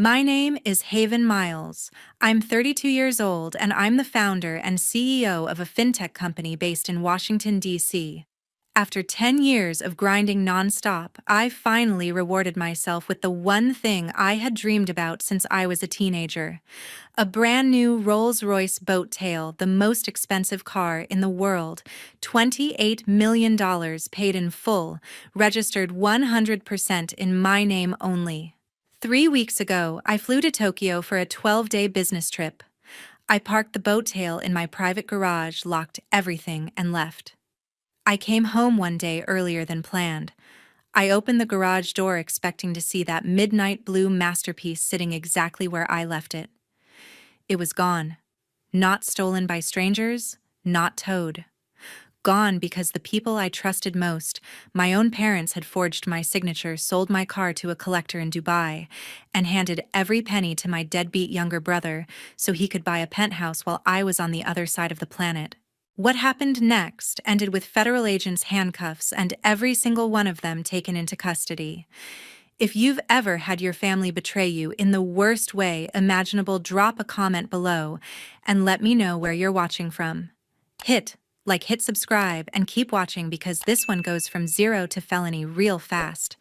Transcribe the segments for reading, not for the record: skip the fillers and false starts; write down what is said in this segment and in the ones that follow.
My name is Haven Miles. I'm 32 years old and I'm the founder and CEO of a fintech company based in Washington, D.C. After 10 years of grinding nonstop, I finally rewarded myself with the one thing I had dreamed about since I was a teenager. A brand new Rolls-Royce Boat Tail, the most expensive car in the world, $28 million paid in full, registered 100% in my name only. 3 weeks ago, I flew to Tokyo for a 12-day business trip. I parked the boat tail in my private garage, locked everything, and left. I came home one day earlier than planned. I opened the garage door expecting to see that midnight blue masterpiece sitting exactly where I left it. It was gone. Not stolen by strangers, not towed. Gone because the people I trusted most, my own parents, had forged my signature, sold my car to a collector in Dubai, and handed every penny to my deadbeat younger brother so he could buy a penthouse while I was on the other side of the planet. What happened next ended with federal agents' handcuffs and every single one of them taken into custody. If you've ever had your family betray you in the worst way imaginable, drop a comment below and let me know where you're watching from. Hit subscribe, and keep watching because this one goes from zero to felony real fast.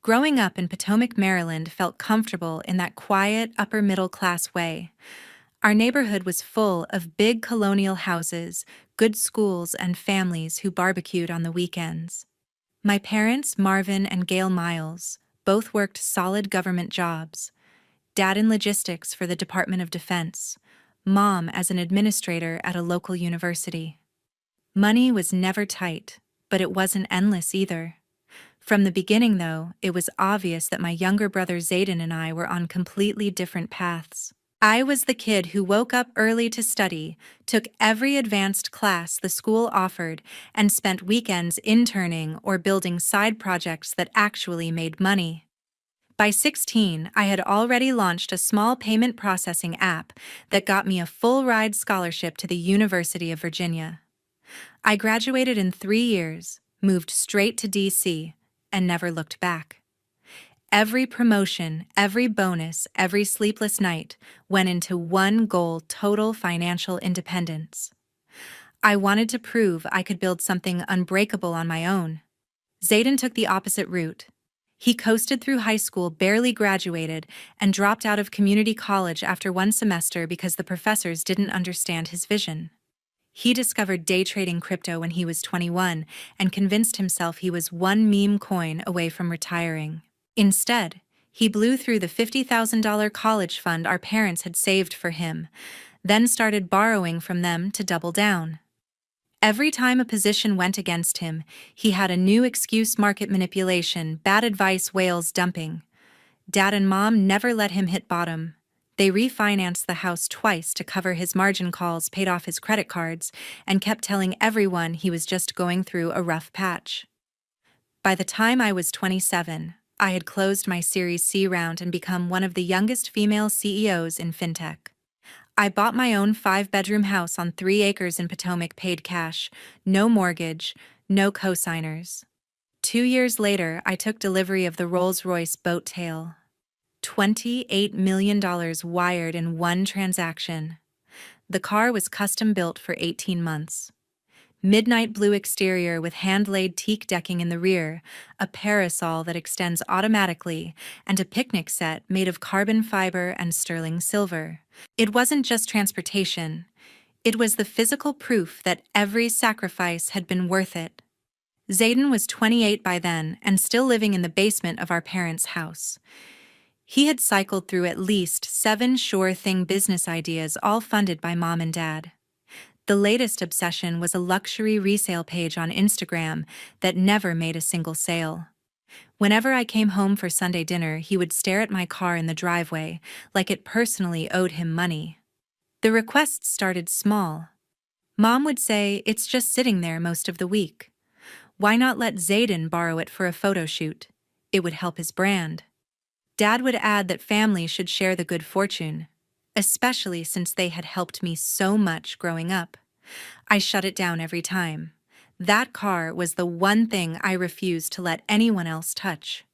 Growing up in Potomac, Maryland felt comfortable in that quiet, upper-middle-class way. Our neighborhood was full of big colonial houses, good schools, and families who barbecued on the weekends. My parents, Marvin and Gail Miles, both worked solid government jobs. Dad in logistics for the Department of Defense, Mom as an administrator at a local university. Money was never tight, but it wasn't endless either. From the beginning, though, it was obvious that my younger brother Zayden and I were on completely different paths. I was the kid who woke up early to study, took every advanced class the school offered, and spent weekends interning or building side projects that actually made money. By 16, I had already launched a small payment processing app that got me a full-ride scholarship to the University of Virginia. I graduated in 3 years, moved straight to D.C., and never looked back. Every promotion, every bonus, every sleepless night went into one goal: total financial independence. I wanted to prove I could build something unbreakable on my own. Zayden took the opposite route. He coasted through high school, barely graduated, and dropped out of community college after one semester because the professors didn't understand his vision. He discovered day trading crypto when he was 21 and convinced himself he was one meme coin away from retiring. Instead, he blew through the $50,000 college fund our parents had saved for him, then started borrowing from them to double down. Every time a position went against him, he had a new excuse: market manipulation, bad advice, whales dumping. Dad and Mom never let him hit bottom. They refinanced the house twice to cover his margin calls, paid off his credit cards, and kept telling everyone he was just going through a rough patch. By the time I was 27, I had closed my Series C round and become one of the youngest female CEOs in fintech. I bought my own 5-bedroom house on 3 acres in Potomac, paid cash, no mortgage, no cosigners. 2 years later, I took delivery of the Rolls-Royce Boat Tail. $28 million wired in one transaction. The car was custom-built for 18 months. Midnight blue exterior with hand-laid teak decking in the rear, a parasol that extends automatically, and a picnic set made of carbon fiber and sterling silver. It wasn't just transportation. It was the physical proof that every sacrifice had been worth it. Zayden was 28 by then and still living in the basement of our parents' house. He had cycled through at least 7 sure-thing business ideas, all funded by Mom and Dad. The latest obsession was a luxury resale page on Instagram that never made a single sale. Whenever I came home for Sunday dinner, he would stare at my car in the driveway like it personally owed him money. The requests started small. Mom would say, "It's just sitting there most of the week. Why not let Zayden borrow it for a photo shoot? It would help his brand." Dad would add that family should share the good fortune, especially since they had helped me so much growing up. I shut it down every time. That car was the one thing I refused to let anyone else touch.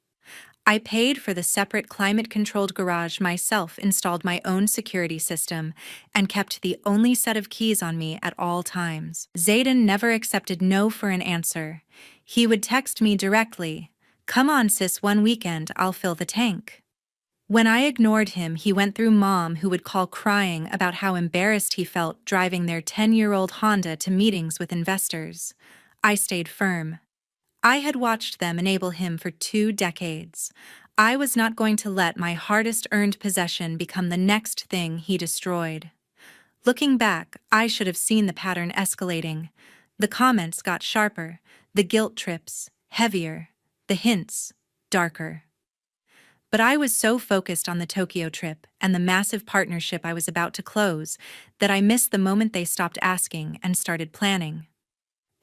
I paid for the separate climate-controlled garage myself, installed my own security system, and kept the only set of keys on me at all times. Zayden never accepted no for an answer. He would text me directly, "Come on sis, one weekend, I'll fill the tank." When I ignored him, he went through Mom, who would call crying about how embarrassed he felt driving their 10-year-old Honda to meetings with investors. I stayed firm. I had watched them enable him for 2 decades. I was not going to let my hardest-earned possession become the next thing he destroyed. Looking back, I should have seen the pattern escalating. The comments got sharper, the guilt trips heavier, the hints darker. But I was so focused on the Tokyo trip and the massive partnership I was about to close that I missed the moment they stopped asking and started planning.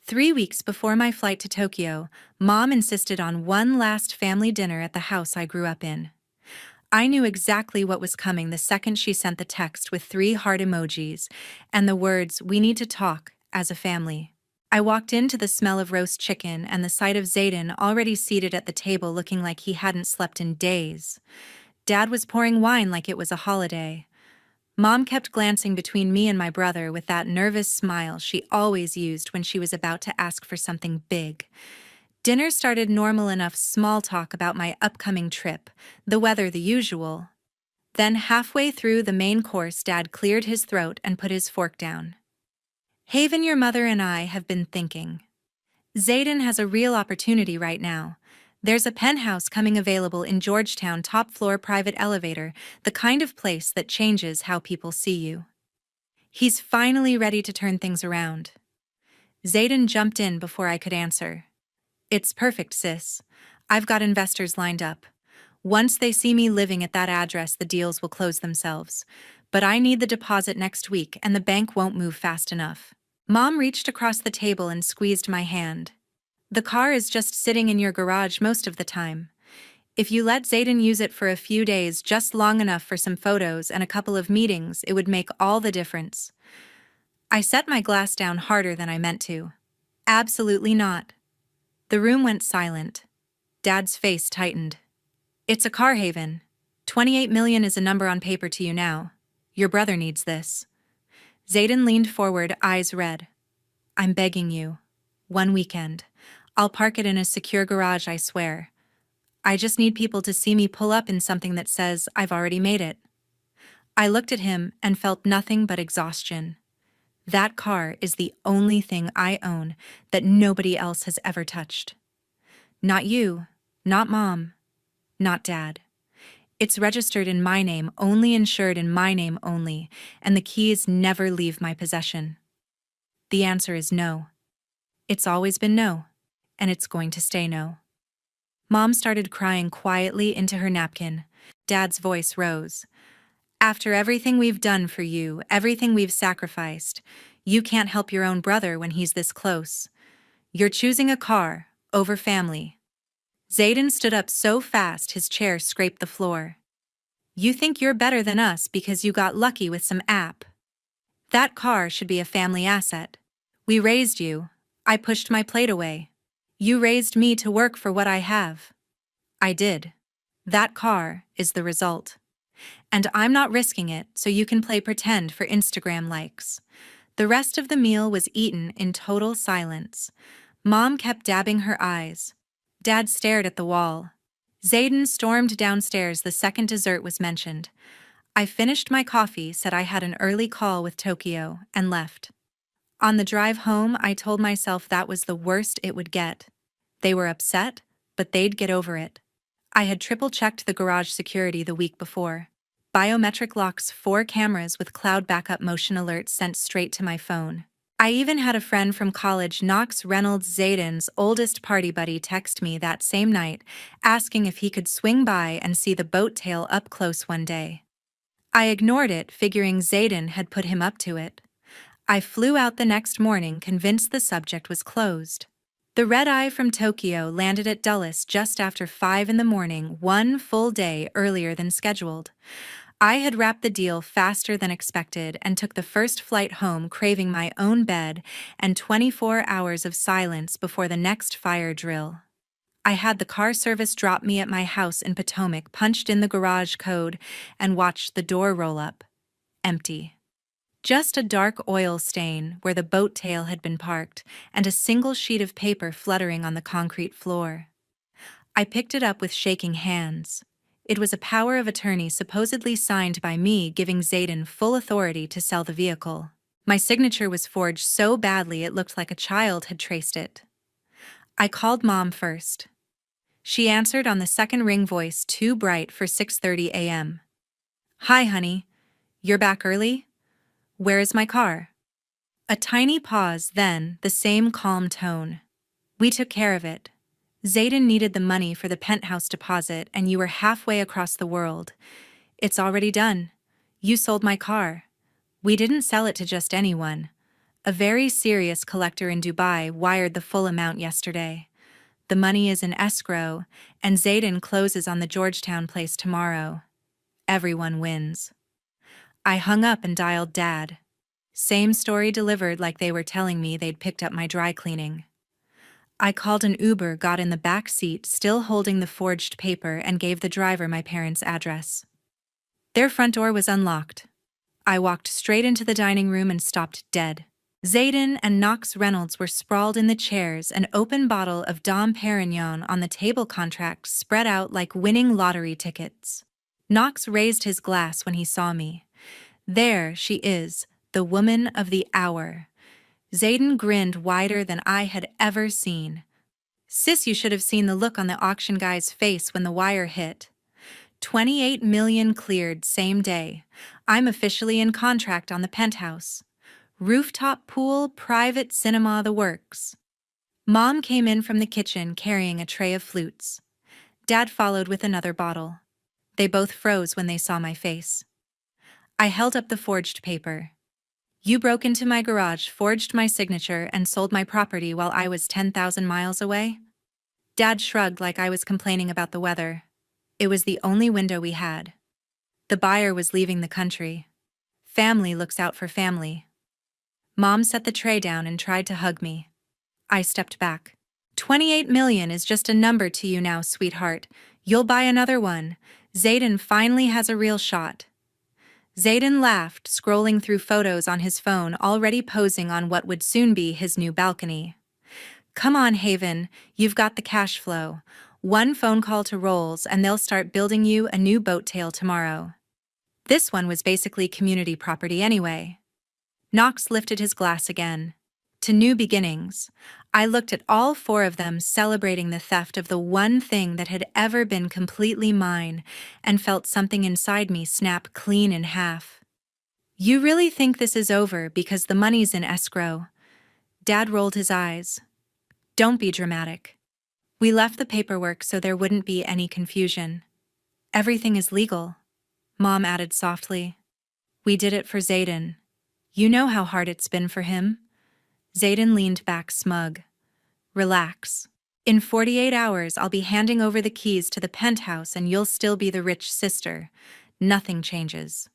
3 weeks before my flight to Tokyo, Mom insisted on one last family dinner at the house I grew up in. I knew exactly what was coming the second she sent the text with 3 heart emojis and the words, "We need to talk as a family." I walked into the smell of roast chicken and the sight of Zayden already seated at the table looking like he hadn't slept in days. Dad was pouring wine like it was a holiday. Mom kept glancing between me and my brother with that nervous smile she always used when she was about to ask for something big. Dinner started normal enough small talk about my upcoming trip, the weather, the usual. Then halfway through the main course, Dad cleared his throat and put his fork down. "Haven, your mother and I have been thinking. Zayden has a real opportunity right now. There's a penthouse coming available in Georgetown, top-floor private elevator, the kind of place that changes how people see you. He's finally ready to turn things around." Zayden jumped in before I could answer. "It's perfect, sis. I've got investors lined up. Once they see me living at that address, the deals will close themselves. But I need the deposit next week, and the bank won't move fast enough." Mom reached across the table and squeezed my hand. "The car is just sitting in your garage most of the time. If you let Zayden use it for a few days, just long enough for some photos and a couple of meetings, it would make all the difference." I set my glass down harder than I meant to. "Absolutely not." The room went silent. Dad's face tightened. "It's a car, Haven. 28 million is a number on paper to you now. Your brother needs this." Zayden leaned forward, eyes red. "I'm begging you. One weekend. I'll park it in a secure garage, I swear. I just need people to see me pull up in something that says I've already made it." I looked at him and felt nothing but exhaustion. That car is the only thing I own that nobody else has ever touched. Not you, not Mom, not Dad. It's registered in my name, only insured in my name only, and the keys never leave my possession. The answer is no. It's always been no, and it's going to stay no. Mom started crying quietly into her napkin. Dad's voice rose. "After everything we've done for you, everything we've sacrificed, you can't help your own brother when he's this close. You're choosing a car over family." Zayden stood up so fast his chair scraped the floor. "You think you're better than us because you got lucky with some app. That car should be a family asset. We raised you. I pushed my plate away. You raised me to work for what I have. I did. That car is the result. And I'm not risking it so you can play pretend for Instagram likes." The rest of the meal was eaten in total silence. Mom kept dabbing her eyes. Dad stared at the wall. Zayden stormed downstairs the second dessert was mentioned. I finished my coffee, said I had an early call with Tokyo, and left. On the drive home, I told myself that was the worst it would get. They were upset, but they'd get over it. I had triple-checked the garage security the week before. Biometric locks, 4 cameras with cloud backup motion alerts sent straight to my phone. I even had a friend from college, Knox, Zayden's oldest party buddy, text me that same night, asking if he could swing by and see the boat tail up close one day. I ignored it, figuring Zayden had put him up to it. I flew out the next morning, convinced the subject was closed. The red-eye from Tokyo landed at Dulles just after 5 in the morning, 1 full day earlier than scheduled. I had wrapped the deal faster than expected and took the first flight home, craving my own bed and 24 hours of silence before the next fire drill. I had the car service drop me at my house in Potomac, punched in the garage code, and watched the door roll up. Empty. Just a dark oil stain where the boat tail had been parked, and a single sheet of paper fluttering on the concrete floor. I picked it up with shaking hands. It was a power of attorney supposedly signed by me, giving Zayden full authority to sell the vehicle. My signature was forged so badly it looked like a child had traced it. I called Mom first. She answered on the second ring, voice too bright for 6:30 a.m. "Hi, honey. You're back early? Where is my car?" A tiny pause, then the same calm tone. "We took care of it. Zayden needed the money for the penthouse deposit, and you were halfway across the world. It's already done. You sold my car. We didn't sell it to just anyone. A very serious collector in Dubai wired the full amount yesterday. The money is in escrow, and Zayden closes on the Georgetown place tomorrow. Everyone wins." I hung up and dialed Dad. Same story delivered, like they were telling me they'd picked up my dry cleaning. I called an Uber, got in the back seat, still holding the forged paper, and gave the driver my parents' address. Their front door was unlocked. I walked straight into the dining room and stopped dead. Zayden and Knox Reynolds were sprawled in the chairs, an open bottle of Dom Perignon on the table, contracts spread out like winning lottery tickets. Knox raised his glass when he saw me. "There she is, the woman of the hour." Zayden grinned wider than I had ever seen. "Sis, you should have seen the look on the auction guy's face when the wire hit. 28 million cleared same day. I'm officially in contract on the penthouse. Rooftop pool, private cinema, the works." Mom came in from the kitchen carrying a tray of flutes. Dad followed with another bottle. They both froze when they saw my face. I held up the forged paper. "You broke into my garage, forged my signature, and sold my property while I was 10,000 miles away?" Dad shrugged like I was complaining about the weather. "It was the only window we had. The buyer was leaving the country. Family looks out for family." Mom set the tray down and tried to hug me. I stepped back. 28 million is just a number to you now, sweetheart. You'll buy another one. Zayden finally has a real shot." Zayden laughed, scrolling through photos on his phone, already posing on what would soon be his new balcony. "Come on, Haven, you've got the cash flow. One phone call to Rolls and they'll start building you a new boat tail tomorrow." This one was basically community property anyway. Knox lifted his glass again. "To new beginnings." I looked at all four of them celebrating the theft of the one thing that had ever been completely mine, and felt something inside me snap clean in half. "You really think this is over because the money's in escrow?" Dad rolled his eyes. "Don't be dramatic. We left the paperwork so there wouldn't be any confusion. Everything is legal," Mom added softly. "We did it for Zayden. You know how hard it's been for him." Zayden leaned back smug. "Relax. In 48 hours I'll be handing over the keys to the penthouse and you'll still be the rich sister. Nothing changes."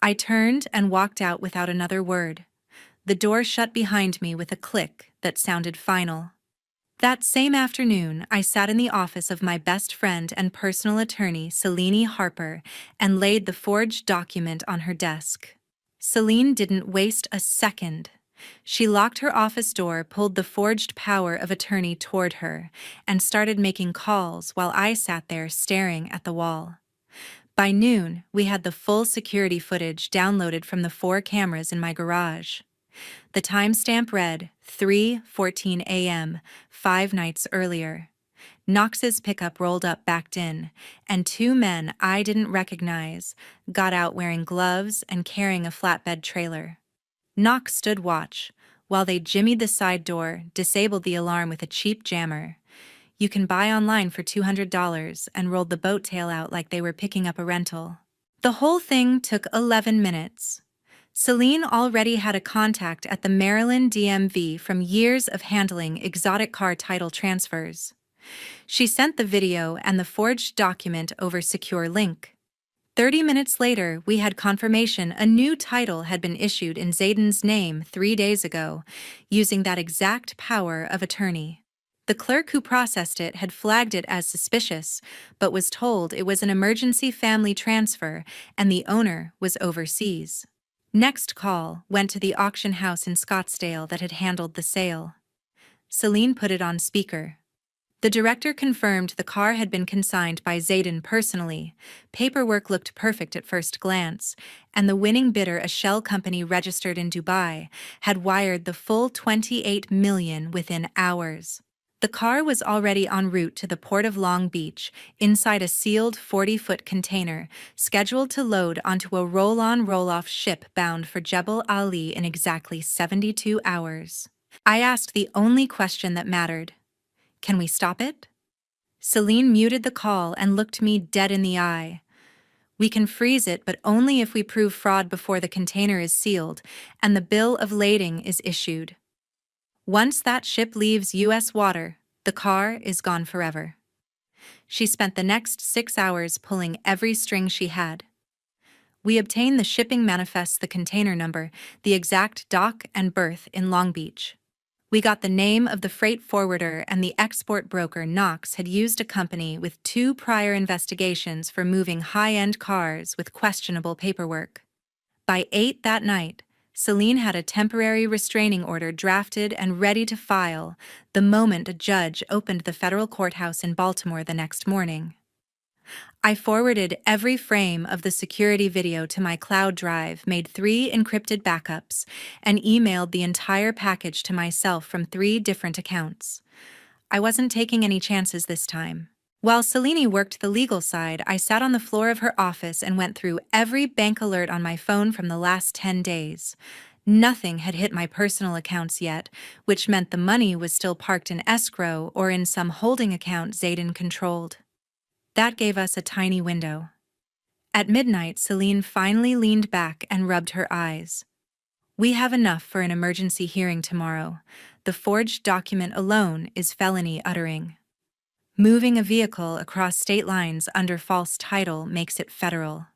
I turned and walked out without another word. The door shut behind me with a click that sounded final. That same afternoon, I sat in the office of my best friend and personal attorney, Selene Harper, and laid the forged document on her desk. Selene didn't waste a second. She locked her office door, pulled the forged power of attorney toward her, and started making calls while I sat there staring at the wall. By noon, we had the full security footage downloaded from the 4 cameras in my garage. The timestamp read 3:14 a.m., 5 nights earlier. Knox's pickup rolled up, backed in, and 2 men I didn't recognize got out wearing gloves and carrying a flatbed trailer. Knox stood watch while they jimmied the side door, disabled the alarm with a cheap jammer. You can buy online for $200, and rolled the boat tail out like they were picking up a rental. The whole thing took 11 minutes. Selene already had a contact at the Maryland DMV from years of handling exotic car title transfers. She sent the video and the forged document over secure link. 30 minutes later, we had confirmation a new title had been issued in Zayden's name 3 days ago, using that exact power of attorney. The clerk who processed it had flagged it as suspicious, but was told it was an emergency family transfer and the owner was overseas. Next call went to the auction house in Scottsdale that had handled the sale. Celine put it on speaker. The director confirmed the car had been consigned by Zayden personally. Paperwork looked perfect at first glance, and the winning bidder, a shell company registered in Dubai, had wired the full $28 million within hours. The car was already en route to the port of Long Beach, inside a sealed 40-foot container, scheduled to load onto a roll-on roll-off ship bound for Jebel Ali in exactly 72 hours. I asked the only question that mattered. Can we stop it? Celine muted the call and looked me dead in the eye. We can freeze it, but only if we prove fraud before the container is sealed and the bill of lading is issued. Once that ship leaves U.S. water, the car is gone forever. She spent the next 6 hours pulling every string she had. We obtained the shipping manifest, the container number, the exact dock and berth in Long Beach. We got the name of the freight forwarder, and the export broker Knox had used a company with 2 prior investigations for moving high-end cars with questionable paperwork. By 8 that night, Celine had a temporary restraining order drafted and ready to file the moment a judge opened the federal courthouse in Baltimore the next morning. I forwarded every frame of the security video to my cloud drive, made 3 encrypted backups, and emailed the entire package to myself from 3 different accounts. I wasn't taking any chances this time. While Celine worked the legal side, I sat on the floor of her office and went through every bank alert on my phone from the last 10 days. Nothing had hit my personal accounts yet, which meant the money was still parked in escrow or in some holding account Zayden controlled. That gave us a tiny window. At midnight, Celine finally leaned back and rubbed her eyes. We have enough for an emergency hearing tomorrow. The forged document alone is felony uttering. Moving a vehicle across state lines under false title makes it federal.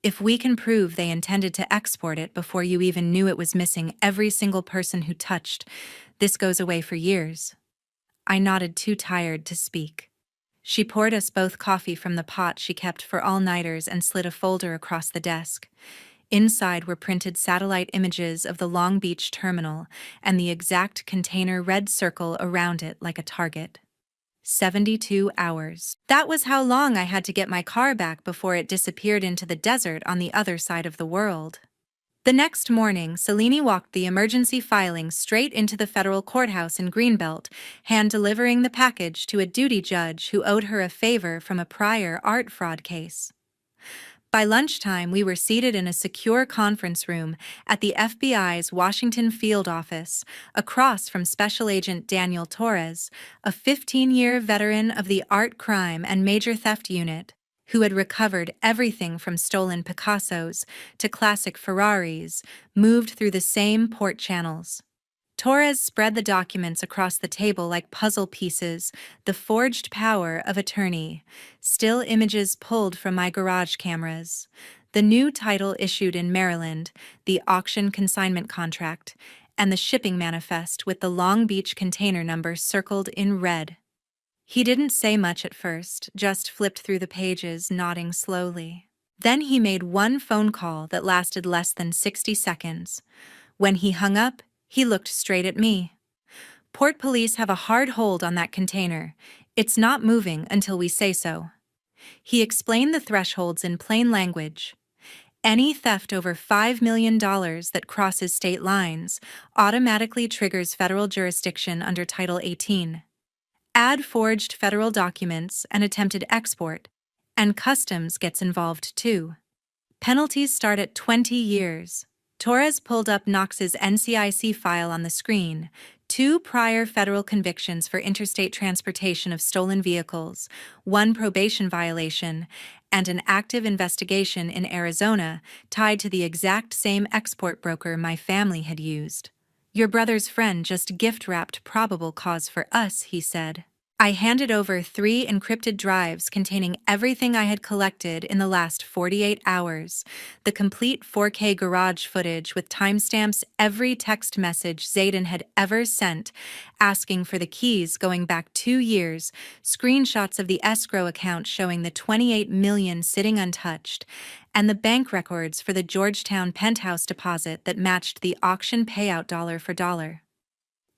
If we can prove they intended to export it before you even knew it was missing every single person who touched, this goes away for years. I nodded, too tired to speak. She poured us both coffee from the pot she kept for all-nighters and slid a folder across the desk. Inside were printed satellite images of the Long Beach terminal and the exact container red circle around it like a target. 72 hours. That was how long I had to get my car back before it disappeared into the desert on the other side of the world. The next morning, Celine walked the emergency filing straight into the federal courthouse in Greenbelt, hand-delivering the package to a duty judge who owed her a favor from a prior art fraud case. By lunchtime, we were seated in a secure conference room at the FBI's Washington field office, across from Special Agent Daniel Torres, a 15-year veteran of the Art Crime and Major Theft Unit, who had recovered everything from stolen Picassos to classic Ferraris, moved through the same port channels. Torres spread the documents across the table like puzzle pieces, the forged power of attorney, still images pulled from my garage cameras, the new title issued in Maryland, the auction consignment contract, and the shipping manifest with the Long Beach container number circled in red. He didn't say much at first, just flipped through the pages, nodding slowly. Then he made one phone call that lasted less than 60 seconds. When he hung up, he looked straight at me. Port police have a hard hold on that container. It's not moving until we say so. He explained the thresholds in plain language. Any theft over $5 million that crosses state lines automatically triggers federal jurisdiction under Title 18. Add forged federal documents and attempted export, and customs gets involved too. Penalties start at 20 years. Torres pulled up Knox's NCIC file on the screen. 2 prior federal convictions for interstate transportation of stolen vehicles, 1 probation violation, and an active investigation in Arizona tied to the exact same export broker my family had used. Your brother's friend just gift-wrapped probable cause for us, he said. I handed over 3 encrypted drives containing everything I had collected in the last 48 hours, the complete 4K garage footage with timestamps, every text message Zayden had ever sent, asking for the keys going back 2 years, screenshots of the escrow account showing the 28 million sitting untouched, and the bank records for the Georgetown penthouse deposit that matched the auction payout dollar for dollar.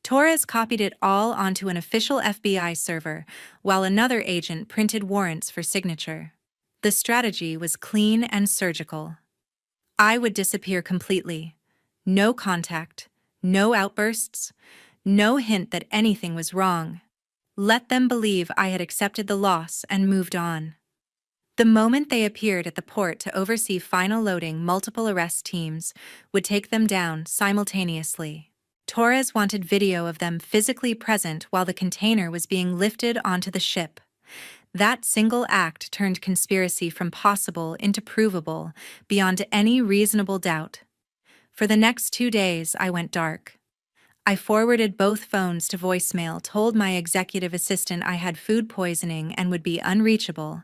Torres copied it all onto an official FBI server, while another agent printed warrants for signature. The strategy was clean and surgical. I would disappear completely. No contact, no outbursts, no hint that anything was wrong. Let them believe I had accepted the loss and moved on. The moment they appeared at the port to oversee final loading, multiple arrest teams would take them down simultaneously. Torres wanted video of them physically present while the container was being lifted onto the ship. That single act turned conspiracy from possible into provable, beyond any reasonable doubt. For the next 2 days, I went dark. I forwarded both phones to voicemail, told my executive assistant I had food poisoning and would be unreachable,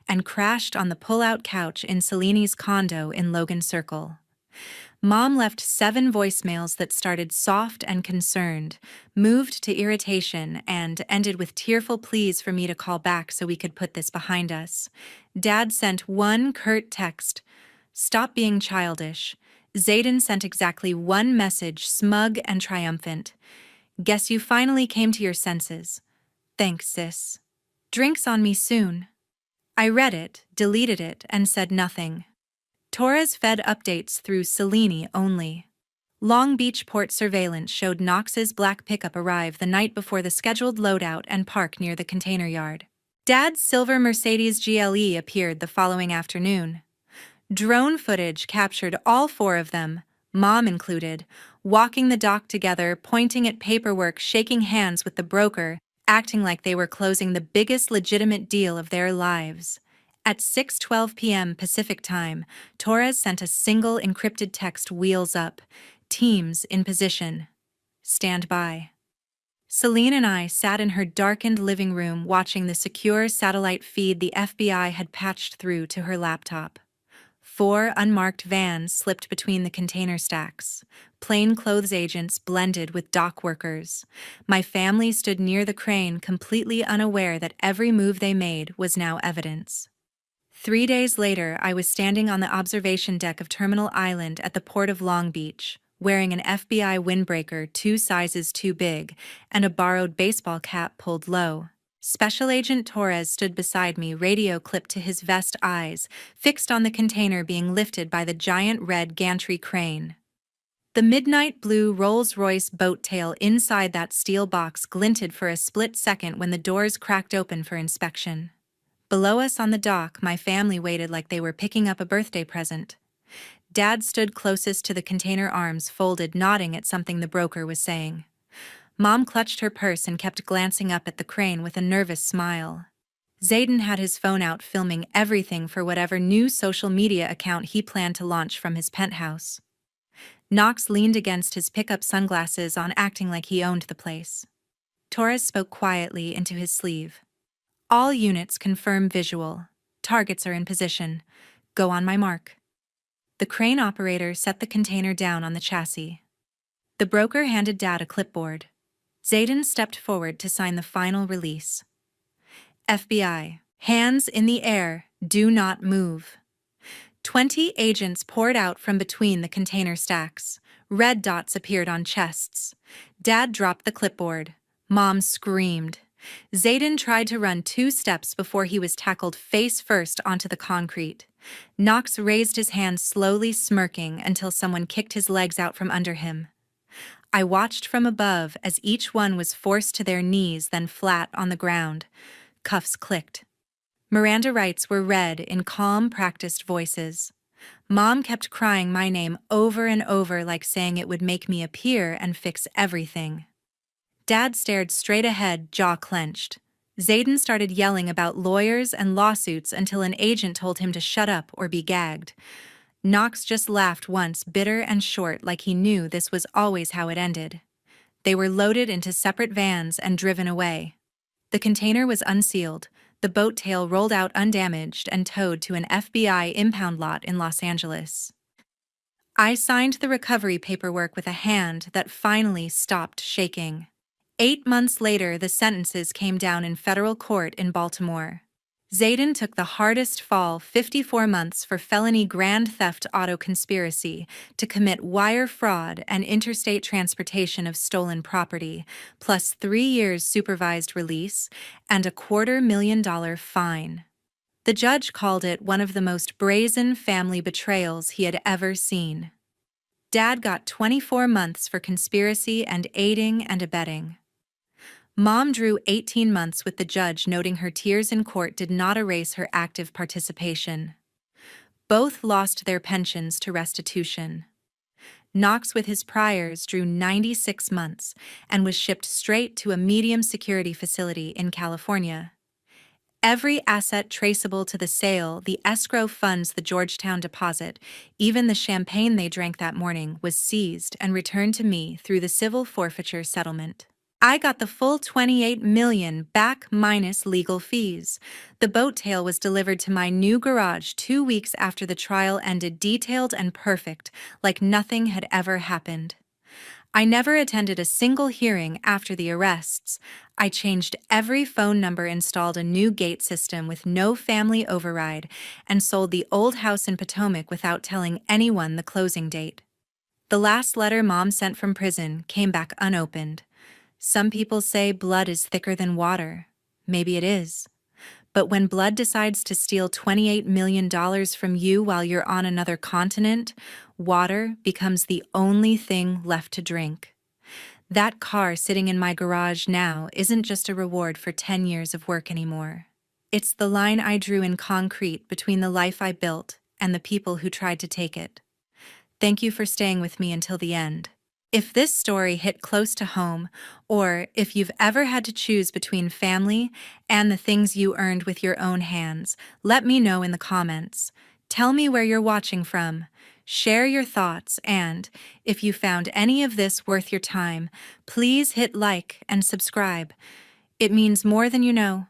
and crashed on the pull-out couch in Cellini's condo in Logan Circle. Mom left 7 voicemails that started soft and concerned, moved to irritation, and ended with tearful pleas for me to call back so we could put this behind us. Dad sent 1 curt text, "Stop being childish." Zayden sent exactly 1 message, smug and triumphant. "Guess you finally came to your senses. Thanks, sis. Drinks on me soon." I read it, deleted it, and said nothing. Torres fed updates through Cellini only. Long Beach port surveillance showed Knox's black pickup arrive the night before the scheduled loadout and park near the container yard. Dad's silver Mercedes GLE appeared the following afternoon. Drone footage captured all 4 of them, Mom included, walking the dock together, pointing at paperwork, shaking hands with the broker, acting like they were closing the biggest legitimate deal of their lives. At 6:12 p.m. Pacific Time, Torres sent a single encrypted text, "Wheels up. Teams in position. Stand by." Celine and I sat in her darkened living room watching the secure satellite feed the FBI had patched through to her laptop. 4 unmarked vans slipped between the container stacks. Plainclothes agents blended with dock workers. My family stood near the crane, completely unaware that every move they made was now evidence. 3 days later, I was standing on the observation deck of Terminal Island at the port of Long Beach, wearing an FBI windbreaker 2 sizes too big and a borrowed baseball cap pulled low. Special Agent Torres stood beside me, radio clipped to his vest eyes, fixed on the container being lifted by the giant red gantry crane. The midnight blue Rolls-Royce Boat Tail inside that steel box glinted for a split second when the doors cracked open for inspection. Below us on the dock, my family waited like they were picking up a birthday present. Dad stood closest to the container, arms folded, nodding at something the broker was saying. Mom clutched her purse and kept glancing up at the crane with a nervous smile. Zayden had his phone out, filming everything for whatever new social media account he planned to launch from his penthouse. Knox leaned against his pickup, sunglasses on, acting like he owned the place. Torres spoke quietly into his sleeve. "All units confirm visual. Targets are in position. Go on my mark." The crane operator set the container down on the chassis. The broker handed Dad a clipboard. Zayden stepped forward to sign the final release. FBI, hands in the air, do not move. 20 agents poured out from between the container stacks. Red dots appeared on chests. Dad dropped the clipboard. Mom screamed. Zayden tried to run 2 steps before he was tackled face first onto the concrete. Knox raised his hands slowly, smirking, until someone kicked his legs out from under him. I watched from above as each one was forced to their knees, then flat on the ground. Cuffs clicked. Miranda rights were read in calm, practiced voices. Mom kept crying my name over and over, like saying it would make me appear and fix everything. Dad stared straight ahead, jaw clenched. Zayden started yelling about lawyers and lawsuits until an agent told him to shut up or be gagged. Knox just laughed once, bitter and short, like he knew this was always how it ended. They were loaded into separate vans and driven away. The container was unsealed, the boat tail rolled out undamaged and towed to an FBI impound lot in Los Angeles. I signed the recovery paperwork with a hand that finally stopped shaking. 8 months later, the sentences came down in federal court in Baltimore. Zayden took the hardest fall, 54 months for felony grand theft auto conspiracy to commit wire fraud and interstate transportation of stolen property, plus 3 years supervised release and a $250,000 fine. The judge called it one of the most brazen family betrayals he had ever seen. Dad got 24 months for conspiracy and aiding and abetting. Mom drew 18 months with the judge, noting her tears in court did not erase her active participation. Both lost their pensions to restitution. Knox, with his priors, drew 96 months and was shipped straight to a medium security facility in California. Every asset traceable to the sale, the escrow funds, the Georgetown deposit, even the champagne they drank that morning, was seized and returned to me through the civil forfeiture settlement. I got the full $28 million back minus legal fees. The boat tail was delivered to my new garage 2 weeks after the trial ended, detailed and perfect, like nothing had ever happened. I never attended a single hearing after the arrests. I changed every phone number, installed a new gate system with no family override, and sold the old house in Potomac without telling anyone the closing date. The last letter Mom sent from prison came back unopened. Some people say blood is thicker than water. Maybe it is. But when blood decides to steal $28 million from you while you're on another continent, water becomes the only thing left to drink. That car sitting in my garage now isn't just a reward for 10 years of work anymore. It's the line I drew in concrete between the life I built and the people who tried to take it. Thank you for staying with me until the end. If this story hit close to home, or if you've ever had to choose between family and the things you earned with your own hands, let me know in the comments. Tell me where you're watching from. Share your thoughts, and if you found any of this worth your time, please hit like and subscribe. It means more than you know.